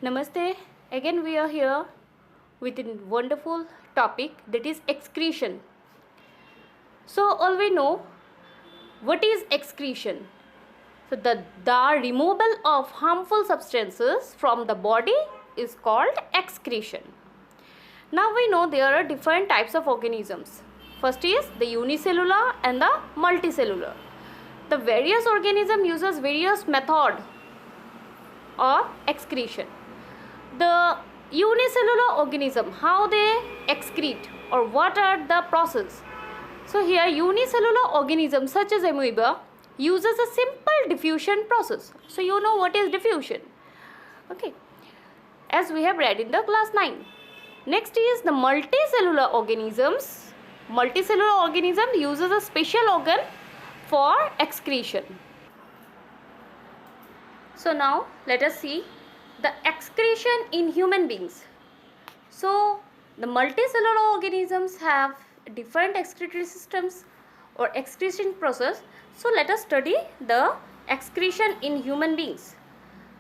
Namaste. Again we are here with a wonderful topic, that is excretion. So all we know, what is excretion? So the removal of harmful substances from the body is called excretion. Now we know there are different types of organisms. First is the unicellular and the multicellular. The various organism uses various method of excretion. The unicellular organism, how they excrete or what are the process? So here unicellular organisms such as amoeba uses a simple diffusion process. So you know what is diffusion, okay, as we have read in the class 9. Next is the multicellular organisms. Multicellular organism uses a special organ for excretion. So now let us see the excretion in human beings. So the multicellular organisms have different excretory systems or excretion process. So let us study the excretion in human beings.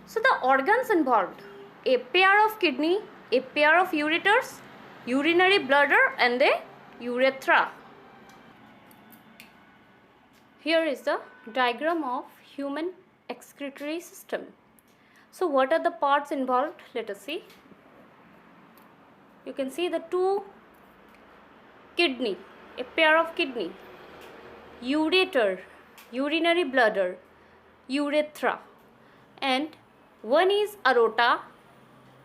So the organs involved: a pair of kidney, a pair of ureters, urinary bladder and the urethra. Here is the diagram of human excretory system. So what are the parts involved? Let us see. You can see the two kidney, a pair of kidney, ureter, urinary bladder, urethra, and one is aorta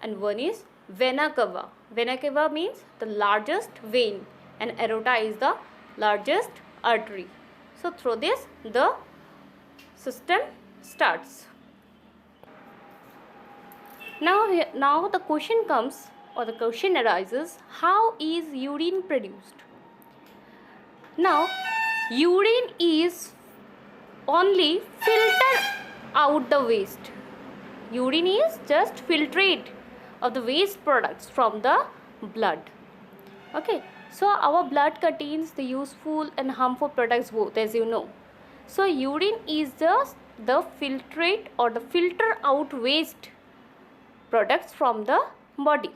and one is vena cava. Vena cava means the largest vein and aorta is the largest artery. So through this the system starts. Now the question comes, or the question arises, how is urine produced? Now urine is only filter out the waste. Urine is just filtrate of the waste products from the blood. Okay, so our blood contains the useful and harmful products both, as you know. So urine is just the filtrate or the filter out waste products from the body.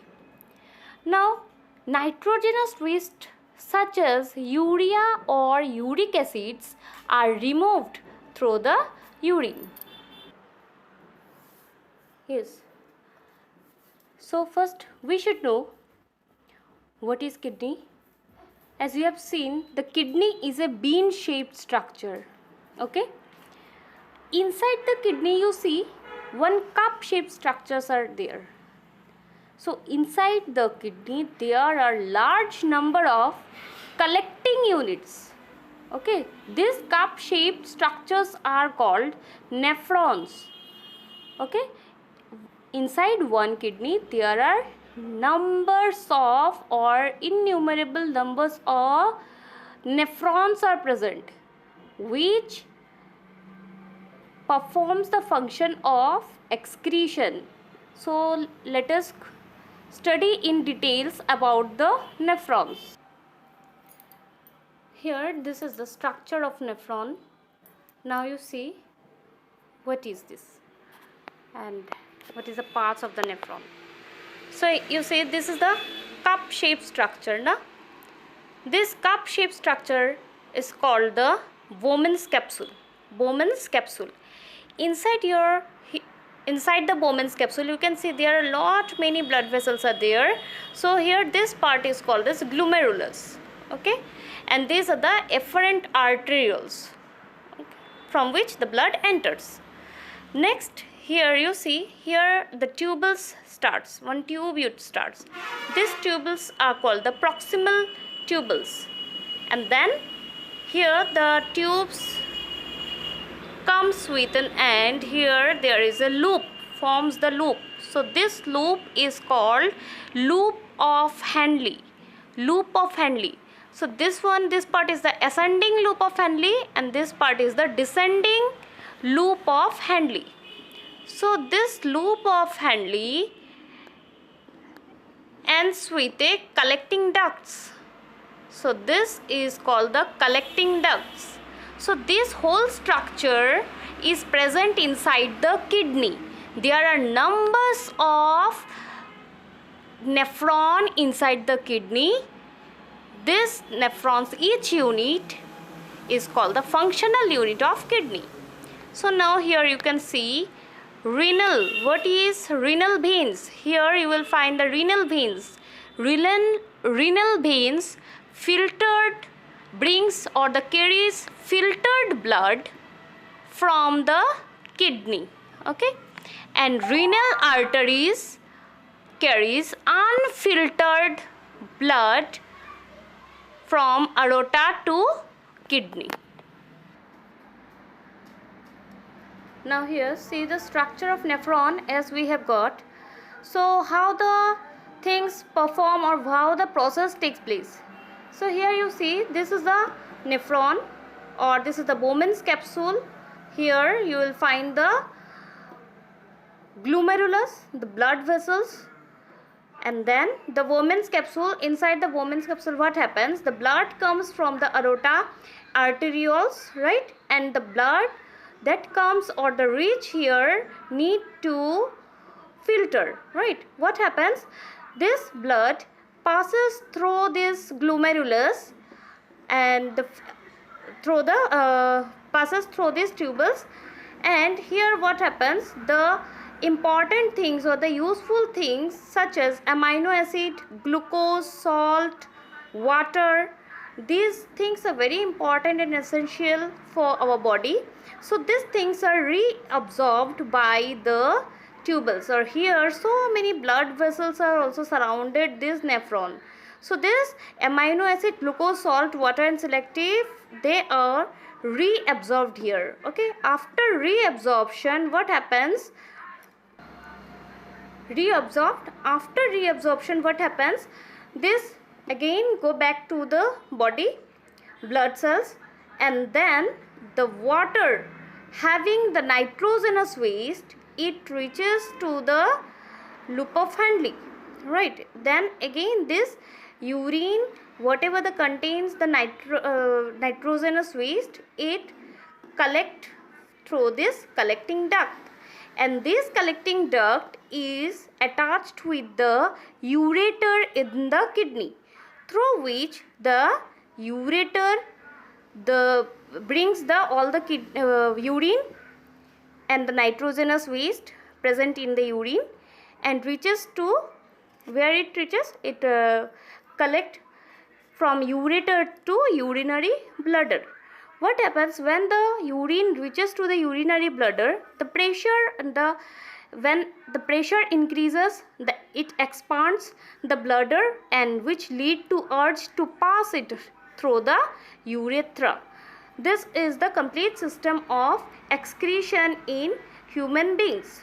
Now nitrogenous waste such as urea or uric acids are removed through the urine. Yes. So first we should know what is kidney. As you have seen, the kidney is a bean shaped structure. Okay. Inside the kidney you see one cup shaped structures are there. So inside the kidney there are large number of collecting units. Okay, these cup shaped structures are called nephrons. Okay, inside one kidney there are numbers of or innumerable numbers of nephrons are present, which performs the function of excretion. So let us study in details about the nephrons. Here this is the structure of nephron. Now you see what is this and what is the parts of the nephron. So you see this is the cup shaped structure. Now this cup shaped structure is called the Bowman's capsule. Bowman's capsule. Inside the Bowman's capsule you can see there are many blood vessels are there. So here this part is called as glomerulus. Okay, and these are the efferent arterioles, okay, from which the blood enters. Next here you see, here the tubules starts, one tubule starts. These tubules are called the proximal tubules, and then here the tubes comes with an end. Here there is a loop, forms the loop. So this loop is called loop of Henle. Loop of Henle. So this part is the ascending loop of Henle and this part is the descending loop of Henle. So this loop of Henle ends with a collecting ducts. So this is called the collecting ducts. So this whole structure is present inside the kidney. There are numbers of nephron inside the kidney. This nephrons, each unit is called the functional unit of kidney. So now here you can see renal. What is renal veins? Here you will find the renal veins. Renal veins filtered brings or the carries filtered blood from the kidney. Okay, and renal arteries carries unfiltered blood from aorta to kidney. Now here see the structure of nephron as we have got. So how the things perform or how the process takes place. So here you see this is the nephron or this is the Bowman's capsule. Here you will find the glomerulus, the blood vessels, and then the Bowman's capsule. Inside the Bowman's capsule what happens? The blood comes from the aorta arterioles, right? And the blood that comes or the reach here need to filter, right? What happens? This blood passes through this glomerulus and passes through these tubules, and here what happens? The important things or the useful things such as amino acid, glucose, salt, water, these things are very important and essential for our body. So these things are reabsorbed by the tubules, or here so many blood vessels are also surrounded this nephron. So this amino acid, glucose, salt, water and selective, they are reabsorbed here. Okay, after reabsorption what happens? After reabsorption what happens? This again go back to the body, blood cells, and then the water having the nitrogenous waste, it reaches to the loop of Handley, right? Then again this urine, whatever the contains the nitrogenous waste, it collect through this collecting duct, and this collecting duct is attached with the ureter in the kidney, through which the ureter brings all the urine and the nitrogenous waste present in the urine and reaches to where it reaches. It collect from ureter to urinary bladder. What happens when the urine reaches to the urinary bladder? The pressure when the pressure increases, it expands the bladder, and which lead to urge to pass it through the urethra. This is the complete system of excretion in human beings.